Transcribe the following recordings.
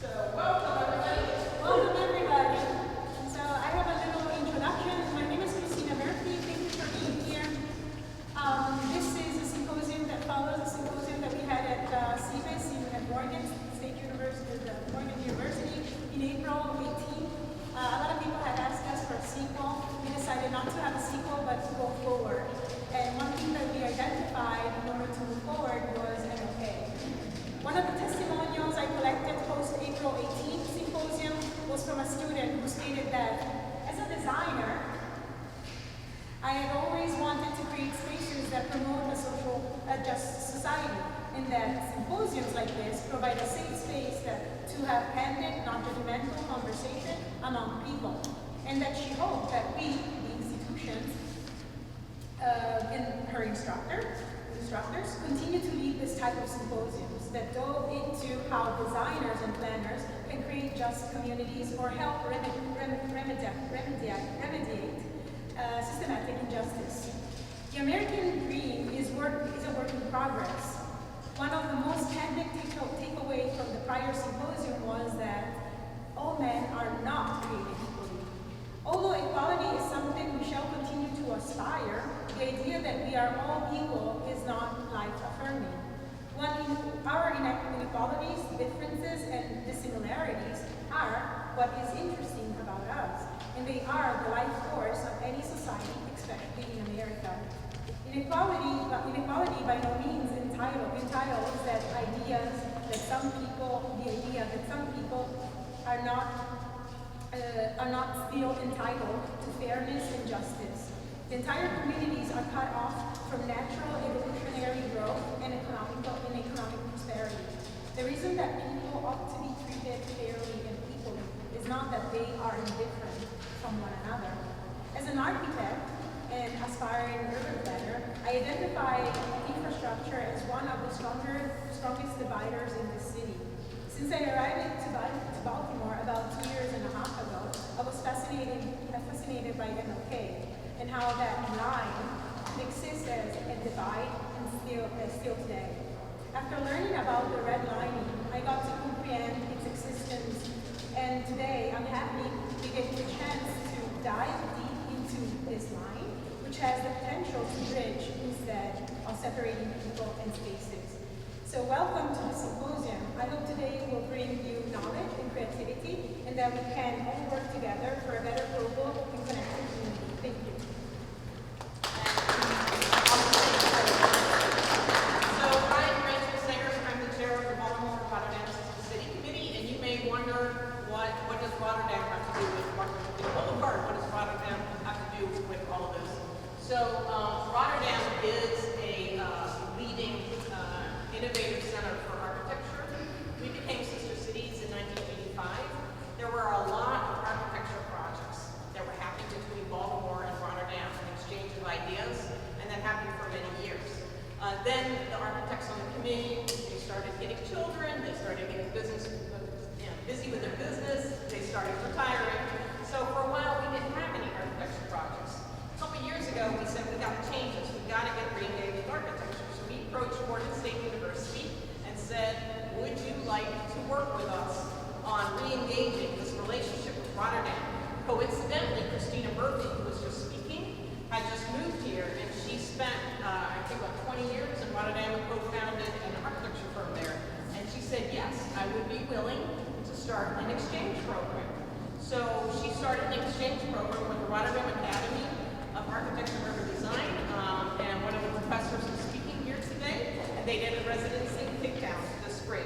Welcome everybody. So I have a little introduction. My name is Murphy. Thank you for being here. This is a symposium that follows a symposium that we had at CBIS at Morgan State University, Morgan University in April 18. A lot of people had asked us for a sequel. We decided not to have a sequel, but to go forward. And one thing that we identified in order to move forward was MLK. One of the testimonials I collected post-April 18th symposium was from a student who stated that, as a designer, I had always wanted to create spaces that promote a just society, and that symposiums like this provide a safe space to have candid, non-judgmental conversation among people, and that she hoped that we, the institutions, and her instructors, continue to lead this type of symposiums that dove into how designers and planners can create just communities or help remediate systematic injustice. The American dream is a work in progress. One of the most candid takeaways from the prior symposium was that all men are not created equally. Although equality is something we shall continue to aspire, the idea that we are all equal is not life-affirming. Our inequalities, differences, and dissimilarities are what is interesting about us, and they are the life force of any society, especially in America. Inequality by no means entitles the idea that some people are not still entitled to fairness and justice. The entire communities are cut off from natural evolutionary growth and economic prosperity. The reason that people ought to be treated fairly and equally is not that they are indifferent from one another. As an architect and aspiring urban planner, I identify infrastructure as one of the strongest dividers in the city. Since I arrived to Baltimore about 2.5 years ago, I was fascinated by MLK and how that line could exist as a divide and still today. After learning about the redlining, I got to comprehend its existence, and today I'm happy to get the chance to dive deep into this line, which has the potential to bridge instead of separating people and spaces. So welcome to the symposium. I hope today will bring you knowledge and creativity, and that we can all work together for a better global and connected community. Thank you. So I'm Rachel Sayers. I'm the chair of the Baltimore and Rotterdam City Committee, and you may wonder what does Rotterdam have to do with MLK Boulevard? What does Rotterdam have to do with all of this? So Rotterdam is a leading innovative center for architecture. We became sister cities in 1985. There were a lot of architecture projects that were happening between Baltimore and Rotterdam, an exchange of ideas, and that happened for many years. Then the architects on the committee, they started getting children, they started getting busy with their business, they started retiring. So for a while we didn't have any architecture projects. A couple years ago we said we got to change this, we got to get re-engaged with architecture. So we approached Warnock State University and said, would you like to work with us on re-engaging this relationship with Rotterdam? Coincidentally, Christina Murphy, who was just speaking, had just moved here, and she spent, I think, about 20 years in Rotterdam and co-founded an architecture firm there. And she said, yes, I would be willing to start an exchange program. So she started an exchange program with the Rotterdam Academy of Architecture and Urban Design, and one of the professors is speaking here today, and they did a residency in Pigtown this spring.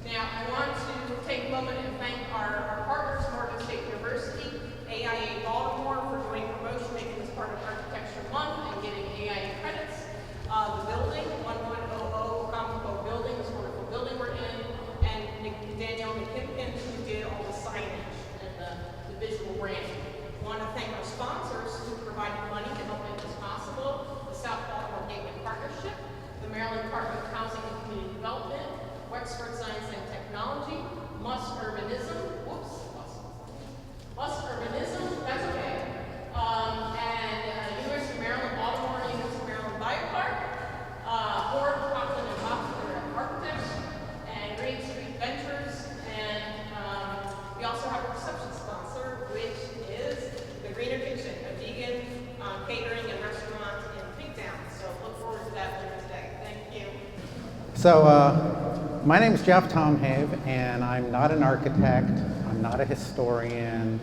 Now, I want to take a moment and thank our partners, Morgan State University, AIA Baltimore, for doing promotion, making this part of Architecture Month, and getting AIA credits. The building, 1100 Compo building, this wonderful building we're in, and Danielle McKimpin, who did all the signage and the visual branding. I want to thank our sponsors who provided money to help make this possible: the South Baltimore Gateway Partnership, the Maryland Department of Housing and Community Development, Wexford Science and Technology, Must Urbanism, that's So my name is Jeff Tomhave, and I'm not an architect. I'm not a historian.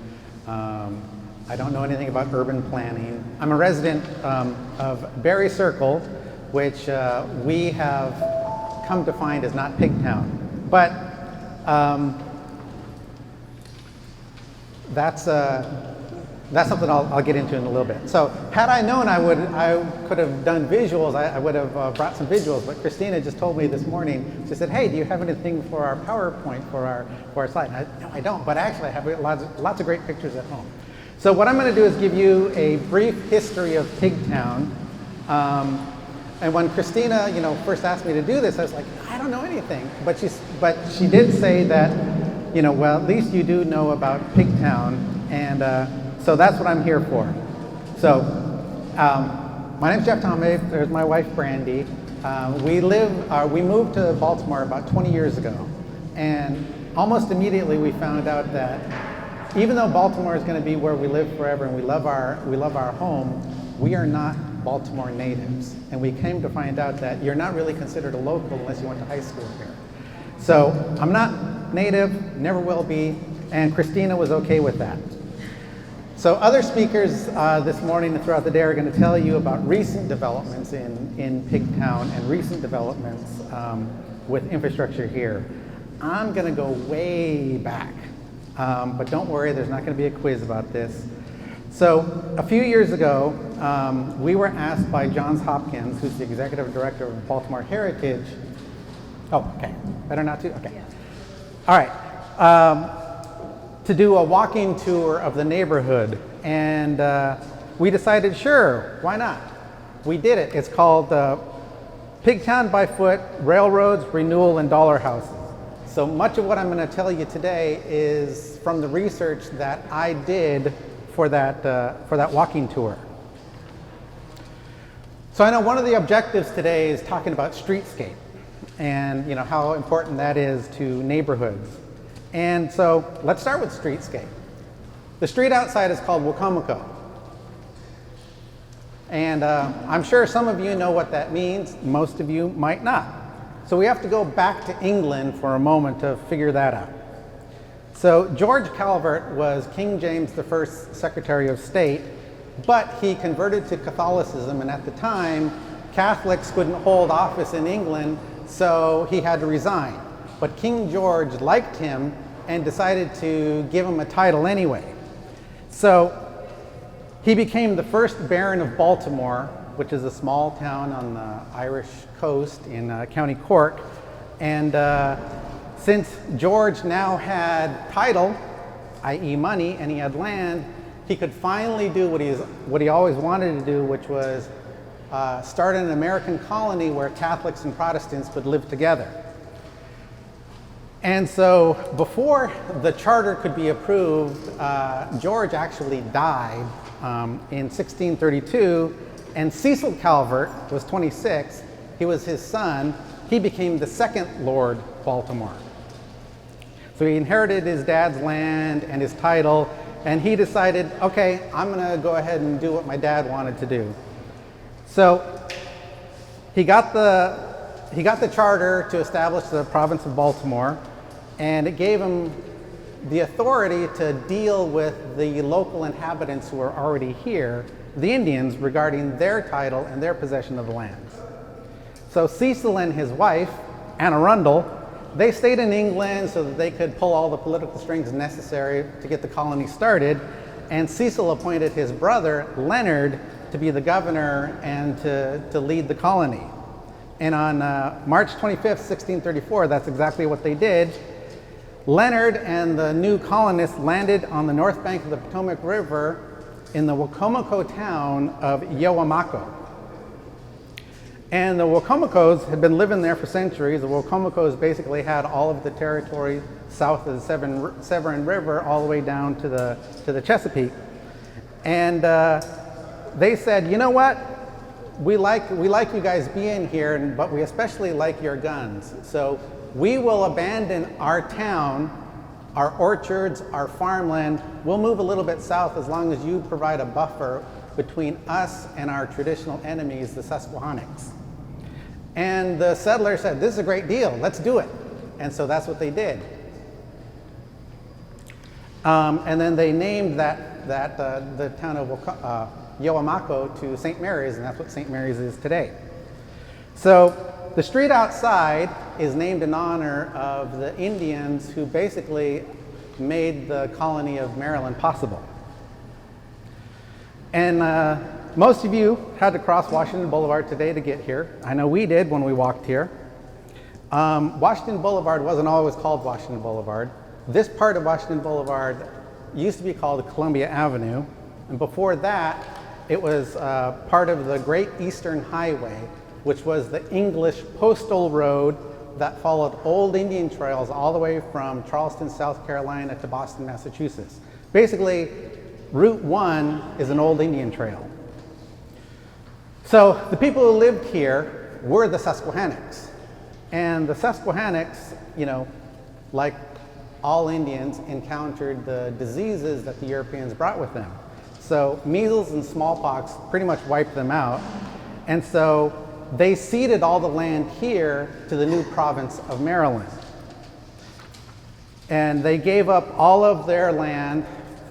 I don't know anything about urban planning. I'm a resident of Berry Circle, which we have come to find is not Pigtown. But that's something I'll get into in a little bit. So had I known I could have done visuals, I would have brought some visuals, but Christina just told me this morning, she said, hey, do you have anything for our PowerPoint for our slide? No, I don't, but actually I have lots of great pictures at home. So what I'm going to do is give you a brief history of Pigtown. And when Christina, first asked me to do this, I was like, I don't know anything. But she did say that, well, at least you do know about Pigtown, and so that's what I'm here for. So, my name's Jeff Tomhave. There's my wife, Brandy. We moved to Baltimore about 20 years ago, and almost immediately we found out that even though Baltimore is going to be where we live forever and we love our home, we are not Baltimore natives. And we came to find out that you're not really considered a local unless you went to high school here. So I'm not native, never will be, and Christina was okay with that. So other speakers this morning and throughout the day are going to tell you about recent developments in Pigtown and recent developments with infrastructure here. I'm going to go way back, but don't worry, there's not going to be a quiz about this. So a few years ago, we were asked by Johns Hopkins, who's the executive director of Baltimore Heritage. Oh, okay. Better not to? Okay. Yeah. All right. To do a walking tour of the neighborhood. And we decided, sure, why not? We did it. It's called Pigtown by Foot, Railroads, Renewal, and Dollar Houses. So much of what I'm going to tell you today is from the research that I did for that walking tour. So I know one of the objectives today is talking about streetscape and how important that is to neighborhoods. And so let's start with streetscape. The street outside is called Wacomico. And I'm sure some of you know what that means. Most of you might not. So we have to go back to England for a moment to figure that out. So George Calvert was King James I's Secretary of State, but he converted to Catholicism, and at the time, Catholics couldn't hold office in England, so he had to resign. But King George liked him and decided to give him a title anyway. So he became the first Baron of Baltimore, which is a small town on the Irish coast in County Cork. And since George now had title, i.e. money, and he had land, he could finally do what he always wanted to do, which was start an American colony where Catholics and Protestants would live together. And so before the charter could be approved, George actually died in 1632, and Cecil Calvert was 26. He was his son. He became the second Lord Baltimore. So he inherited his dad's land and his title, and he decided, okay, I'm going to go ahead and do what my dad wanted to do. So he got the charter to establish the province of Baltimore, and it gave him the authority to deal with the local inhabitants who were already here, the Indians, regarding their title and their possession of the lands. So Cecil and his wife, Anne Arundel, they stayed in England so that they could pull all the political strings necessary to get the colony started, and Cecil appointed his brother, Leonard, to be the governor and to lead the colony. And on March 25th, 1634, that's exactly what they did. Leonard and the new colonists landed on the north bank of the Potomac River in the Wacomico town of Yowamaco. And the Wacomicos had been living there for centuries. The Wacomicos basically had all of the territory south of the Severn River all the way down to the Chesapeake. And they said, you know what? We like you guys being here, but we especially like your guns. So we will abandon our town, our orchards, our farmland. We'll move a little bit south as long as you provide a buffer between us and our traditional enemies, the Susquehannocks. And the settlers said, this is a great deal, let's do it. And so that's what they did. And then they named the town of Yoamaco to St. Mary's, and that's what St. Mary's is today. So the street outside is named in honor of the Indians who basically made the colony of Maryland possible. And most of you had to cross Washington Boulevard today to get here. I know we did when we walked here. Washington Boulevard wasn't always called Washington Boulevard. This part of Washington Boulevard used to be called Columbia Avenue. And before that, it was part of the Great Eastern Highway, which was the English postal road that followed old Indian trails all the way from Charleston, South Carolina to Boston, Massachusetts. Basically, Route 1 is an old Indian trail. So the people who lived here were the Susquehannocks. And the Susquehannocks, you know, like all Indians, encountered the diseases that the Europeans brought with them. So measles and smallpox pretty much wiped them out. And so they ceded all the land here to the new province of Maryland. And they gave up all of their land,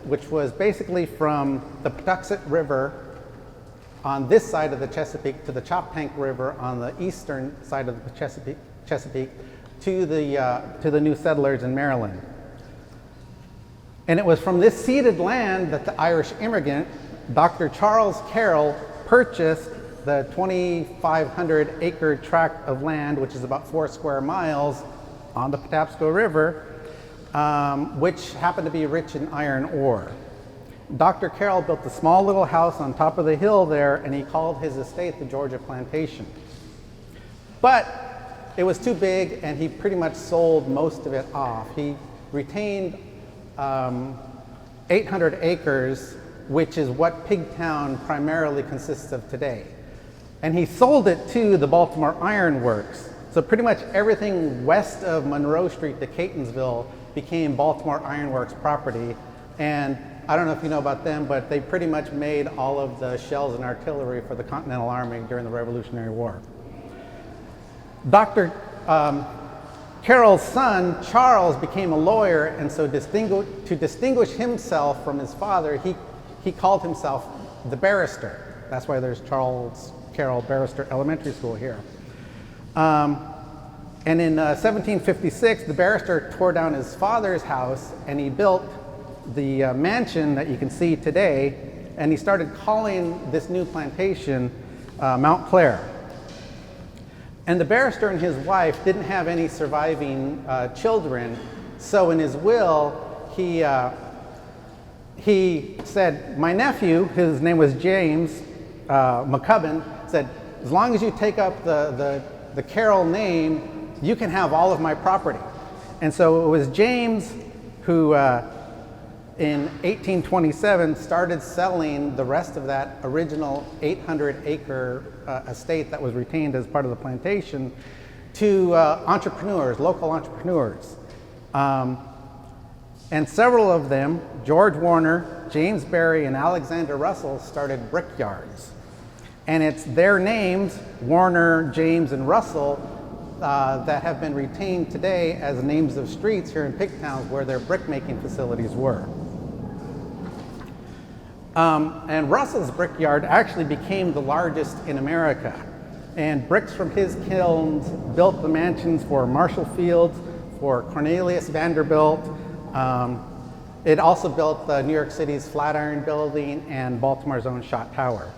which was basically from the Patuxent River on this side of the Chesapeake to the Choptank River on the eastern side of the Chesapeake to the new settlers in Maryland. And it was from this ceded land that the Irish immigrant, Dr. Charles Carroll, purchased the 2,500 acre tract of land, which is about 4 square miles on the Patapsco River, which happened to be rich in iron ore. Dr. Carroll built a small little house on top of the hill there, and he called his estate the Georgia Plantation. But it was too big, and he pretty much sold most of it off. He retained 800 acres, which is what Pigtown primarily consists of today. And he sold it to the Baltimore Iron Works. So pretty much everything west of Monroe Street to Catonsville became Baltimore Iron Works property. And I don't know if you know about them, but they pretty much made all of the shells and artillery for the Continental Army during the Revolutionary War. Dr. Carroll's son, Charles, became a lawyer, and so to distinguish himself from his father, he called himself the barrister. That's why there's Charles Carroll Barrister Elementary School here. And in 1756, the barrister tore down his father's house, and he built the mansion that you can see today, and he started calling this new plantation Mount Clair. And the barrister and his wife didn't have any surviving children, so in his will, he said, my nephew, his name was James McCubbin, said, as long as you take up the Carroll name, you can have all of my property. And so it was James who, in 1827, started selling the rest of that original 800-acre estate that was retained as part of the plantation to entrepreneurs, local entrepreneurs. And several of them, George Warner, James Berry, and Alexander Russell, started brickyards. And it's their names, Warner, James, and Russell, that have been retained today as names of streets here in Pigtown where their brick-making facilities were. And Russell's brickyard actually became the largest in America. And bricks from his kilns built the mansions for Marshall Fields, for Cornelius Vanderbilt. It also built New York City's Flatiron Building and Baltimore's own Schott Tower.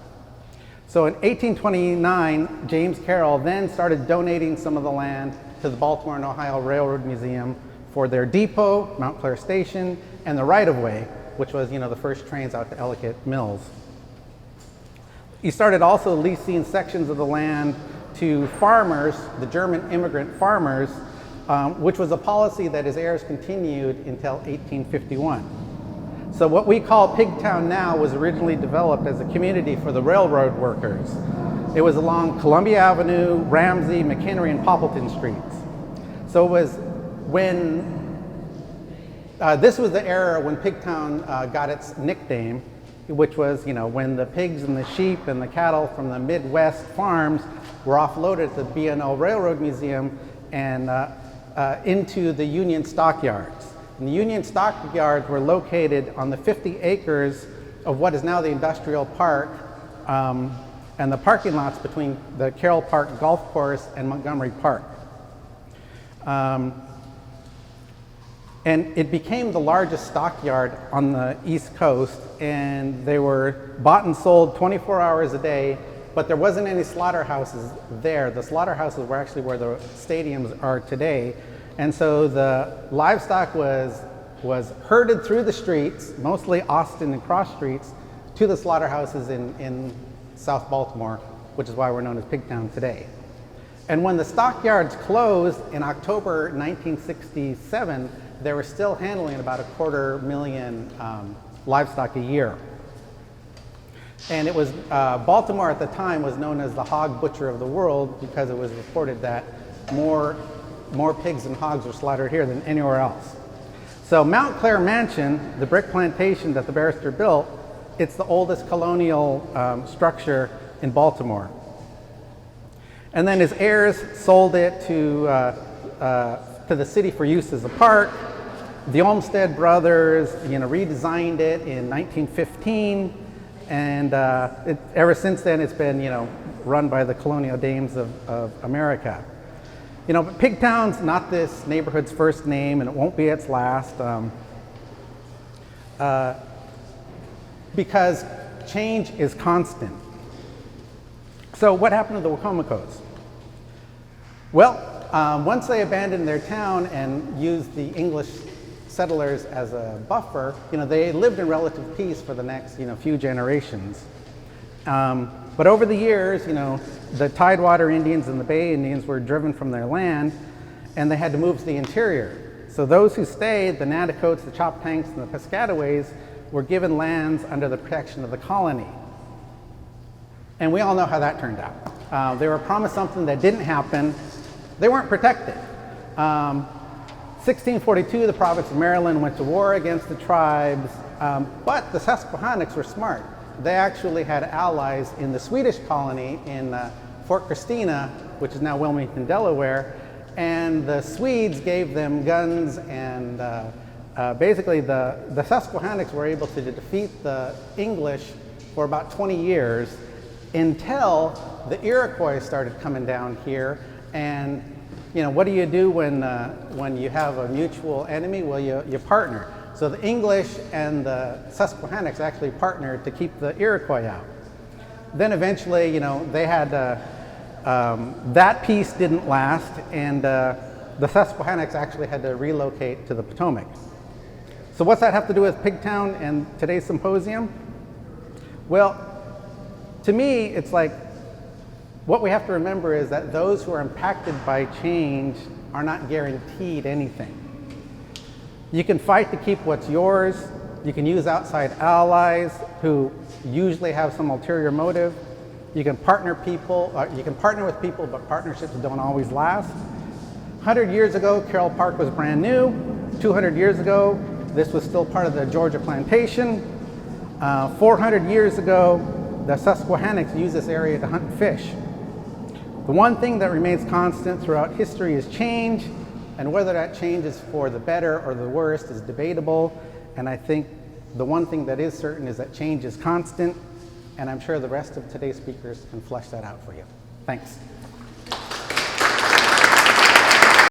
So in 1829, James Carroll then started donating some of the land to the Baltimore and Ohio Railroad Museum for their depot, Mount Clair Station, and the right-of-way, which was, you know, the first trains out to Ellicott Mills. He started also leasing sections of the land to farmers, the German immigrant farmers, which was a policy that his heirs continued until 1851. So what we call Pigtown now was originally developed as a community for the railroad workers. It was along Columbia Avenue, Ramsey, McHenry, and Poppleton streets. So it was when, this was the era when Pigtown got its nickname, which was, when the pigs and the sheep and the cattle from the Midwest farms were offloaded at the B&O Railroad Museum and into the Union stockyards. And the Union stockyards were located on the 50 acres of what is now the industrial park and the parking lots between the Carroll Park Golf Course and Montgomery Park. And it became the largest stockyard on the East Coast, and they were bought and sold 24 hours a day, but there wasn't any slaughterhouses there. The slaughterhouses were actually where the stadiums are today. And so the livestock was herded through the streets, mostly Austin and cross streets, to the slaughterhouses in South Baltimore, which is why we're known as Pigtown today. And when the stockyards closed in October 1967, they were still handling about 250,000 livestock a year. And it was, Baltimore at the time was known as the hog butcher of the world because it was reported that more pigs and hogs were slaughtered here than anywhere else. So Mount Clair Mansion, the brick plantation that the barrister built, it's the oldest colonial structure in Baltimore. And then his heirs sold it to the city for use as a park. The Olmsted brothers, redesigned it in 1915, and ever since then it's been, run by the colonial dames of America. But Pigtown's not this neighborhood's first name, and it won't be its last, because change is constant. So what happened to the Wakomicos? Well, once they abandoned their town and used the English settlers as a buffer, they lived in relative peace for the next, few generations. But over the years, the Tidewater Indians and the Bay Indians were driven from their land, and they had to move to the interior. So those who stayed, the Nanticotes, the Choptanks, and the Piscataways, were given lands under the protection of the colony. And we all know how that turned out. They were promised something that didn't happen. They weren't protected. 1642, the province of Maryland went to war against the tribes, but the Susquehannocks were smart. They actually had allies in the Swedish colony in Fort Christina, which is now Wilmington, Delaware, and the Swedes gave them guns, and basically the Susquehannocks were able to defeat the English for about 20 years until the Iroquois started coming down here. And what do you do when you have a mutual enemy? Well, you partner. So the English and the Susquehannocks actually partnered to keep the Iroquois out. Then eventually, they had, that peace didn't last, and the Susquehannocks actually had to relocate to the Potomac. So what's that have to do with Pigtown and today's symposium? Well, to me, it's like, what we have to remember is that those who are impacted by change are not guaranteed anything. You can fight to keep what's yours. You can use outside allies who usually have some ulterior motive. You can partner with people, but partnerships don't always last. 100 years ago, Carroll Park was brand new. 200 years ago, this was still part of the Georgia plantation. 400 years ago, the Susquehannocks used this area to hunt fish. The one thing that remains constant throughout history is change, and whether that change is for the better or the worst is debatable. And I think the one thing that is certain is that change is constant, and I'm sure the rest of today's speakers can flesh that out for you. Thanks.